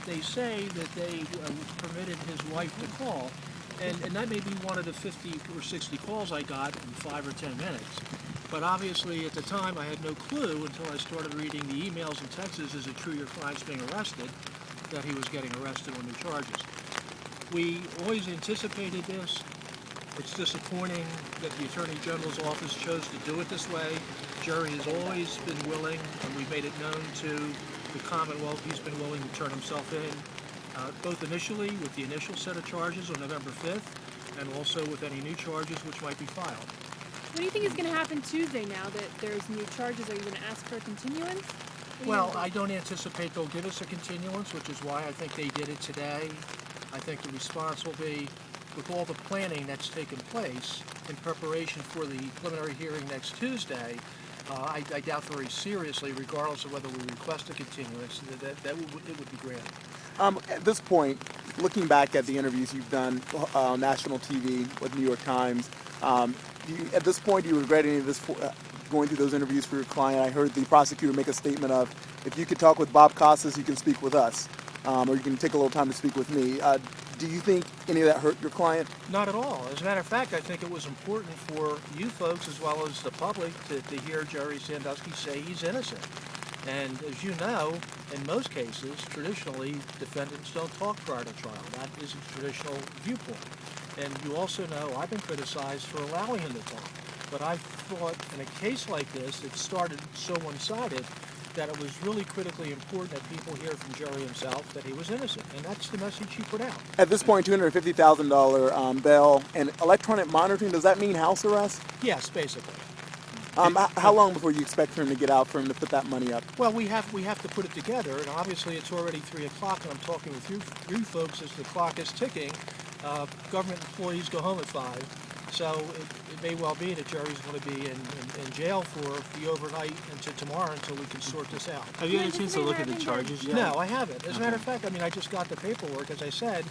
they say that they permitted his wife to call, and that may be one of the 50 or 60 calls I got in 5 or 10 minutes. But obviously at the time I had no clue until I started reading the emails and texts, is it true your client's being arrested, that he was getting arrested on new charges. We always anticipated this. It's disappointing that the Attorney General's office chose to do it this way. Jerry has always been willing, and we've made it known to the Commonwealth, he's been willing to turn himself in, both initially with the initial set of charges on November 5th, and also with any new charges which might be filed. What do you think is going to happen Tuesday now that there's new charges? Are you going to ask for a continuance? Well, I don't anticipate they'll give us a continuance, which is why I think they did it today. I think the response will be, with all the planning that's taken place in preparation for the preliminary hearing next Tuesday, I doubt very seriously, regardless of whether we request a continuance, that it would be granted. At this point, looking back at the interviews you've done on national TV with New York Times, at this point, do you regret any of this going through those interviews for your client? I heard the prosecutor make a statement of, if you could talk with Bob Costas, you can speak with us, or you can take a little time to speak with me. Do you think any of that hurt your client? Not at all. As a matter of fact, I think it was important for you folks as well as the public to hear Jerry Sandusky say he's innocent. And as you know, in most cases, traditionally, defendants don't talk prior to trial. That is a traditional viewpoint. And you also know I've been criticized for allowing him to talk. But I thought in a case like this, it started so one-sided that it was really critically important that people hear from Jerry himself that he was innocent. And that's the message he put out. At this point, $250,000 bail and electronic monitoring, does that mean house arrest? Yes, basically. How long before you expect for him to get out, for him to put that money up? Well, we have to put it together, and obviously it's already 3 o'clock, and I'm talking with you folks as the clock is ticking. Government employees go home at 5. So it may well be that Jerry's going to be in jail for the overnight until tomorrow until we can sort this out. Have you had a chance to look at the charges yet? No, I haven't. As a matter of fact, I just got the paperwork. As I said,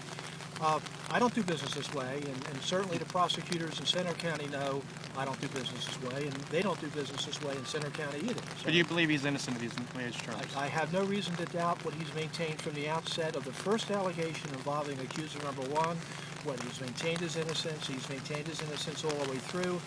I don't do business this way, and certainly the prosecutors in Center County know I don't do business this way, and they don't do business this way in Center County either. So But do you believe he's innocent of these wage charges? I have no reason to doubt what he's maintained from the outset of the first allegation involving accuser number 1. What he's maintained his innocence, he's maintained his innocence all the way through.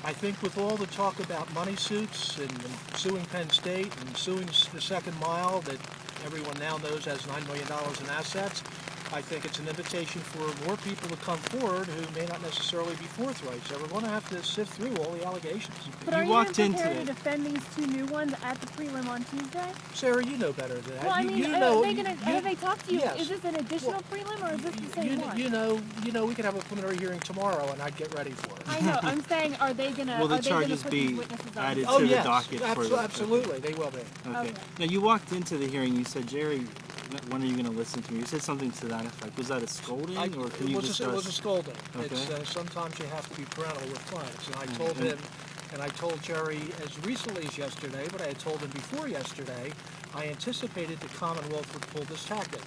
I think with all the talk about money suits and suing Penn State and suing the Second Mile that everyone now knows has $9 million in assets, I think it's an invitation for more people to come forward who may not necessarily be forthright. So we're going to have to sift through all the allegations. But are you prepared to defend these 2 new ones at the prelim on Tuesday? Sarah, you know better than that. Well, I mean, have they talked to you? Yes. Is this an additional prelim or is this the same one? You know, we could have a preliminary hearing tomorrow, and I'd get ready for it. I know. I'm saying, are they going to? Will the charges be added to the docket? Absolutely, they will be. Okay. Now you walked into the hearing. You said, Jerry, when are you going to listen to me? You said something to that effect. Was that a scolding, or can you discuss? It was a scolding. Okay. It's sometimes you have to be parental with clients, and I told him, and I told Jerry as recently as yesterday, but I had told him before yesterday, I anticipated the Commonwealth would pull this tactic,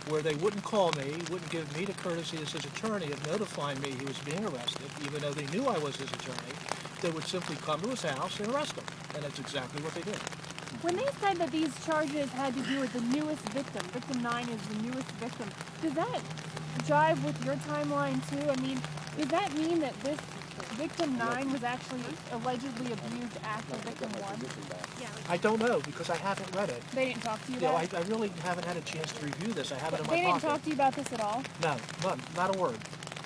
where they wouldn't call me, wouldn't give me the courtesy as his attorney of notifying me he was being arrested, even though they knew I was his attorney. They would simply come to his house and arrest him, and that's exactly what they did. When they said that these charges had to do with the newest victim, victim 9 is the newest victim, does that jive with your timeline too? I mean, does that mean that this victim 9 was actually allegedly abused after victim 1? Yeah. I don't know, because I haven't read it. They didn't talk to you No, about it? I really haven't had a chance to review this. I have it in my pocket. They didn't talk to you about this at all? No, not a word.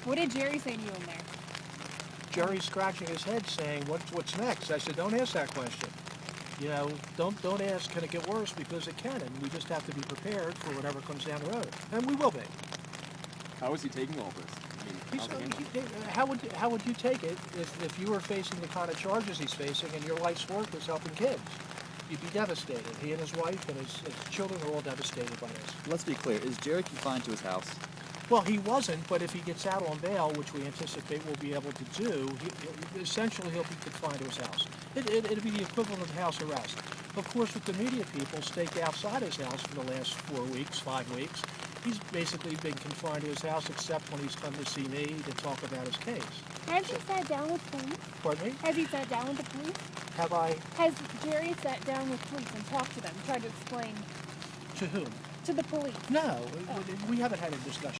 What did Jerry say to you in there? Jerry's scratching his head saying, what's next? I said, don't ask that question. You know, don't ask, can it get worse? Because it can, and we just have to be prepared for whatever comes down the road. And we will be. How is he taking all this? How would you take it if you were facing the kind of charges he's facing and your life's work was helping kids? You'd be devastated. He and his wife and his children are all devastated by this. Let's be clear. Is Jerry confined to his house? Well, he wasn't, but if he gets out on bail, which we anticipate we'll be able to do, essentially he'll be confined to his house. It'll be the equivalent of house arrest. Of course, with the media people staked outside his house for the last 4 weeks, 5 weeks, he's basically been confined to his house except when he's come to see me to talk about his case. Has he sat down with police? Pardon me? Has he sat down with the police? Have I? Has Jerry sat down with police and talked to them, tried to explain? To whom? to the police? No, we haven't had a discussion.